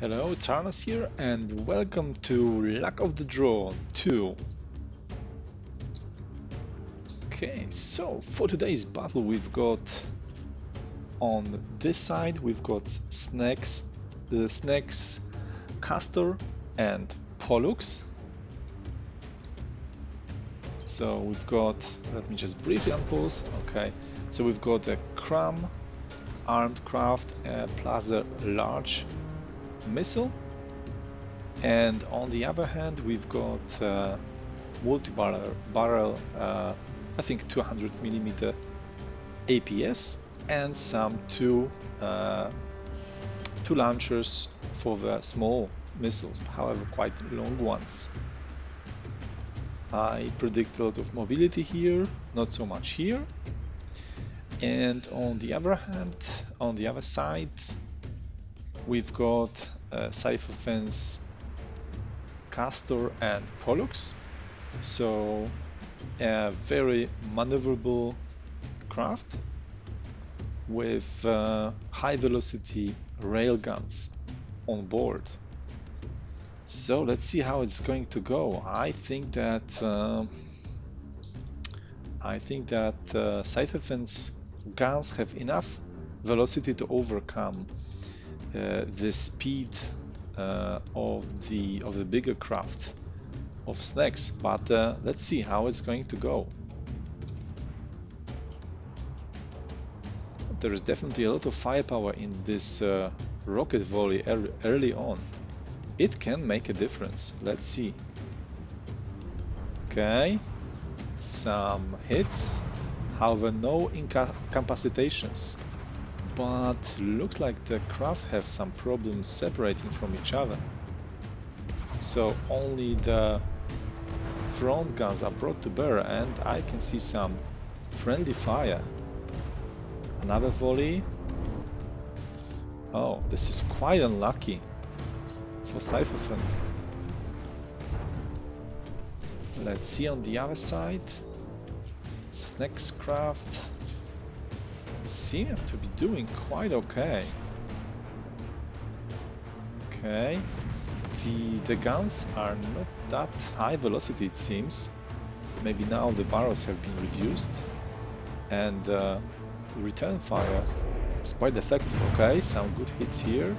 Hello, it's Arthr here, and welcome to Luck of the Draw 2. Okay, so for today's battle we've got on this side we've got Snek's, Castor and Pollux. So we've got, let me just briefly unpause. Okay, so we've got a Cram armed craft plus a large missile, and on the other hand we've got multi-barrel I think 200mm APS and some two launchers for the small missiles, however quite long ones. I predict a lot of mobility here, not so much here. And on the other hand, on the other side, we've got Cythphn's Castor and Pollux, so a very maneuverable craft with high velocity railguns on board. So let's see how it's going to go. I think that Cythphn's guns have enough velocity to overcome the speed of the bigger craft of Snek's, but let's see how it's going to go. There is definitely a lot of firepower in this rocket volley early on. It can make a difference. Let's see. Okay, some hits, however no incapacitations, but looks like the craft have some problems separating from each other. So only the front guns are brought to bear, and I can see some friendly fire. Another volley. Oh, this is quite unlucky for Cythphn. Let's see on the other side. Snek's craft seem to be doing quite okay. Okay, the guns are not that high velocity, it seems. Maybe now the barrels have been reduced, and return fire is quite effective. Okay, some good hits here.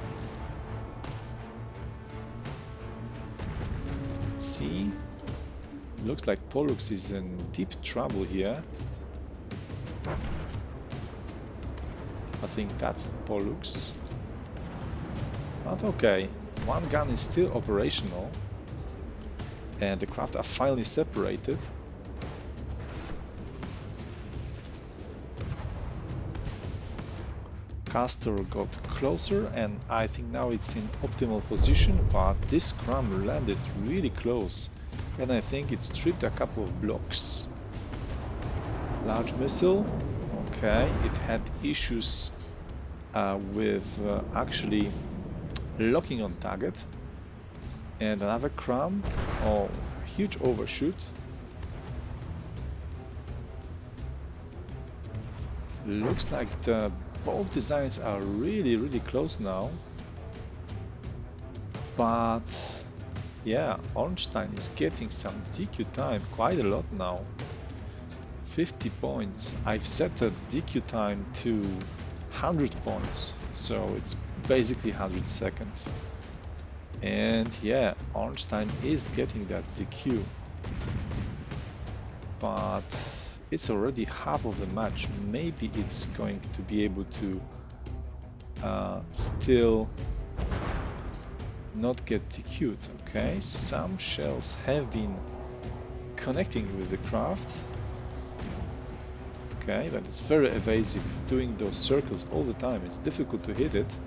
Let's see. Looks like Pollux is in deep trouble here. I think that's Pollux. But okay, one gun is still operational, and the craft are finally separated. Castor got closer, and I think now it's in optimal position, but this Cram landed really close, and I think it stripped a couple of blocks. Large missile. Okay, it had issues with actually locking on target. And another Cram. Oh, huge overshoot. Looks like both designs are really close now. But yeah, Ornstein is getting some DQ time, quite a lot now. 50 points. I've set the DQ time to 100 points, so it's basically 100 seconds. And yeah, Ornstein is getting that DQ. But it's already half of the match. Maybe it's going to be able to still not get DQ'd. Okay, some shells have been connecting with the craft. Okay, but it's very evasive, doing those circles all the time. It's difficult to hit it,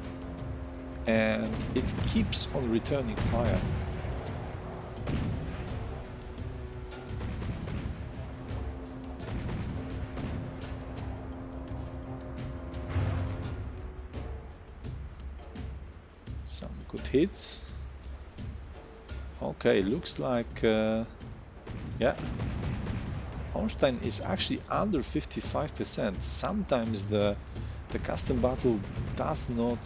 and it keeps on returning fire. Some good hits. Okay, looks like yeah, Ornstein is actually under 55%. Sometimes the custom battle does not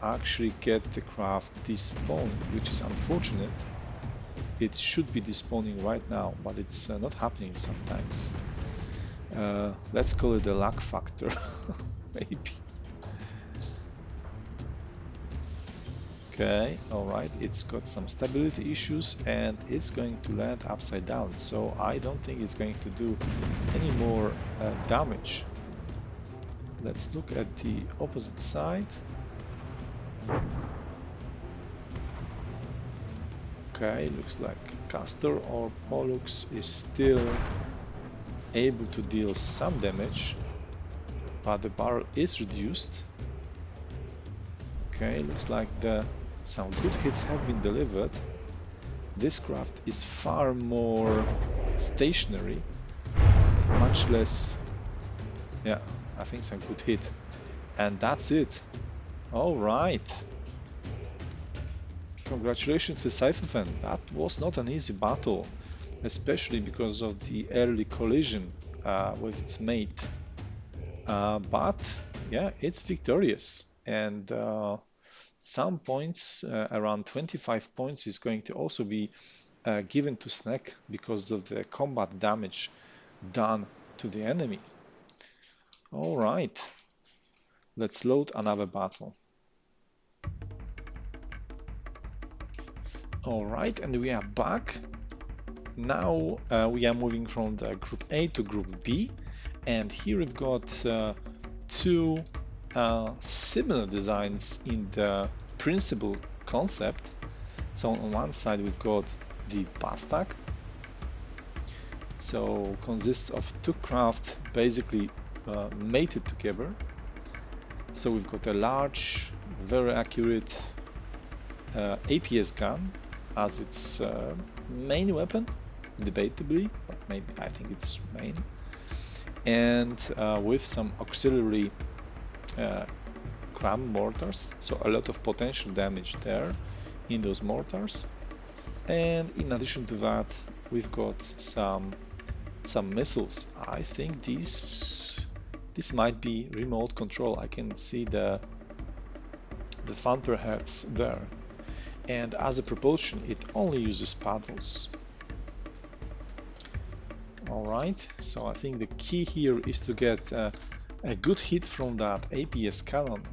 actually get the craft despawned, which is unfortunate. It should be despawning right now, but it's not happening sometimes. Let's call it a luck factor, maybe. Okay, alright, it's got some stability issues and it's going to land upside down, so I don't think it's going to do any more damage. Let's look at the opposite side. Okay, looks like Castor or Pollux is still able to deal some damage, but the barrel is reduced. Okay, looks like some good hits have been delivered. This craft is far more stationary, much less. Yeah, I think some good hit. And that's it. All right. Congratulations to Cythphn. That was not an easy battle, especially because of the early collision with its mate. But yeah, it's victorious. And some points, around 25 points, is going to also be given to Snek because of the combat damage done to the enemy. All right, let's load another battle. All right, and we are back. Now we are moving from the Group A to Group B, and here we've got two similar designs in the principal concept. So on one side we've got the Bastak, so consists of two craft basically mated together. So we've got a large, very accurate APS gun as its main weapon, debatably, but maybe I think it's main, and with some auxiliary cram mortars, so a lot of potential damage there in those mortars. And in addition to that, we've got some missiles. I think this might be remote control. I can see the thunder heads there, and as a propulsion it only uses paddles. Alright, so I think the key here is to get a good hit from that APS cannon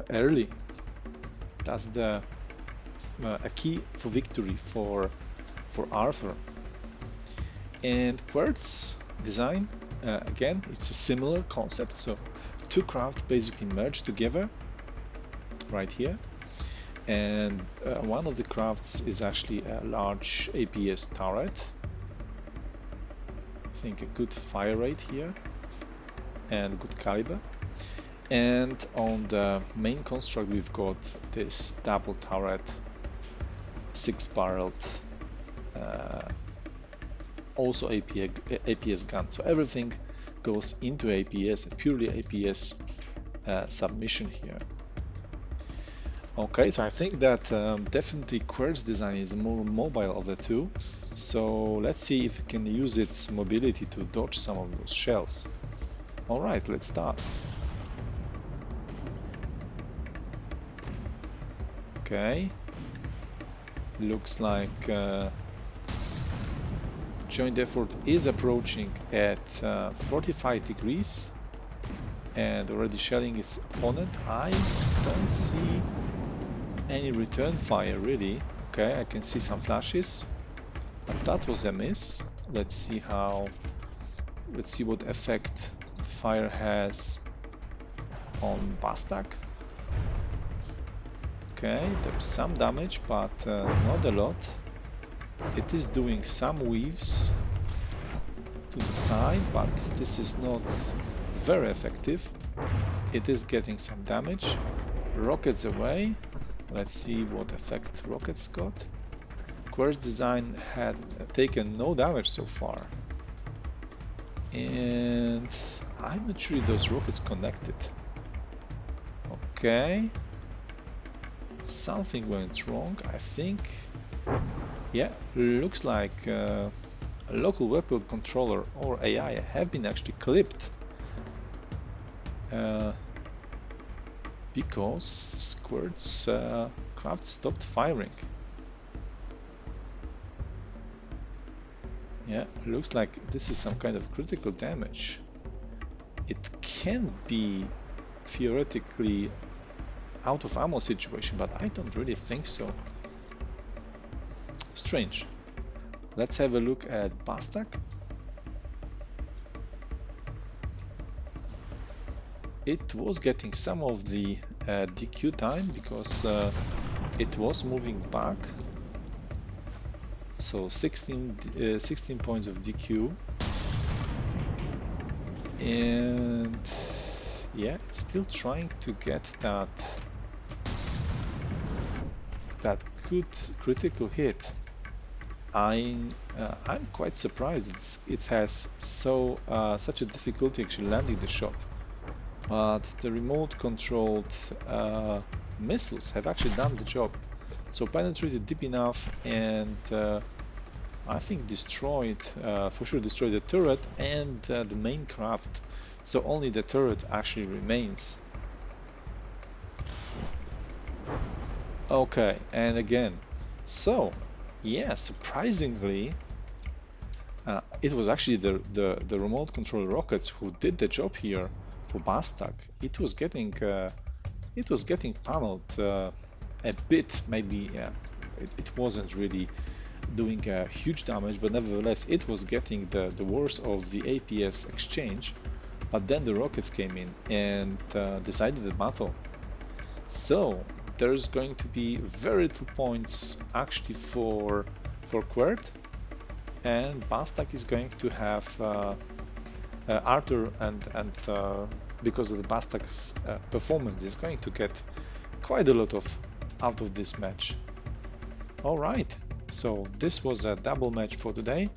early. That's a key for victory for Arthr. And Qwert's design, again, it's a similar concept. So two craft basically merge together right here, and one of the crafts is actually a large APS turret. I think a good fire rate here and good caliber. And on the main construct we've got this double turret, 6-barreled, also APS gun. So everything goes into APS, a purely APS submission here. Okay, so I think that definitely Qwert's design is more mobile of the two. So let's see if we can use its mobility to dodge some of those shells. Alright, let's start. Okay, looks like joint effort is approaching at 45 degrees and already shelling its opponent. I don't see any return fire really. Okay, I can see some flashes, but that was a miss. Let's see what effect fire has on Bastak. Okay, there's some damage, but not a lot. It is doing some weaves to the side, but this is not very effective. It is getting some damage. Rockets away. Let's see what effect rockets got. Qwert's design had taken no damage so far. And I'm not sure if those rockets connected. Okay. Something went wrong, I think. Yeah, looks like a local weapon controller or AI have been actually clipped. because Qwert's craft stopped firing. Yeah, looks like this is some kind of critical damage. It can be theoretically out of ammo situation, but I don't really think so. Strange. Let's have a look at Bastak. It was getting some of the DQ time because it was moving back. So 16 points of DQ. And yeah, it's still trying to get that good critical hit. I'm quite surprised it has such a difficulty actually landing the shot. But the remote controlled missiles have actually done the job. So penetrated deep enough and I think destroyed, for sure destroyed the turret and the main craft. So only the turret actually remains. Okay, and again. So, yeah, surprisingly, it was actually the remote control rockets who did the job here for Bastak. It was getting pummeled a bit, maybe. Yeah, it wasn't really doing a huge damage, but nevertheless, it was getting the worst of the APS exchange. But then the rockets came in and decided the battle. So there's going to be very little points actually for Qwert, and Bastak is going to have Arthr and because of the Bastak's performance is going to get quite a lot of out of this match. All right, so this was a double match for today.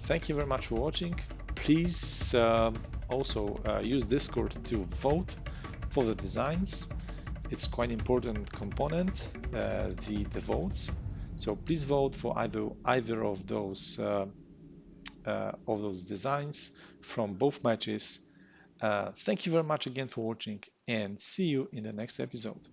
Thank you very much for watching. Please also use Discord to vote for the designs. It's quite important component, the votes. So please vote for either of those designs from both matches. Thank you very much again for watching and see you in the next episode.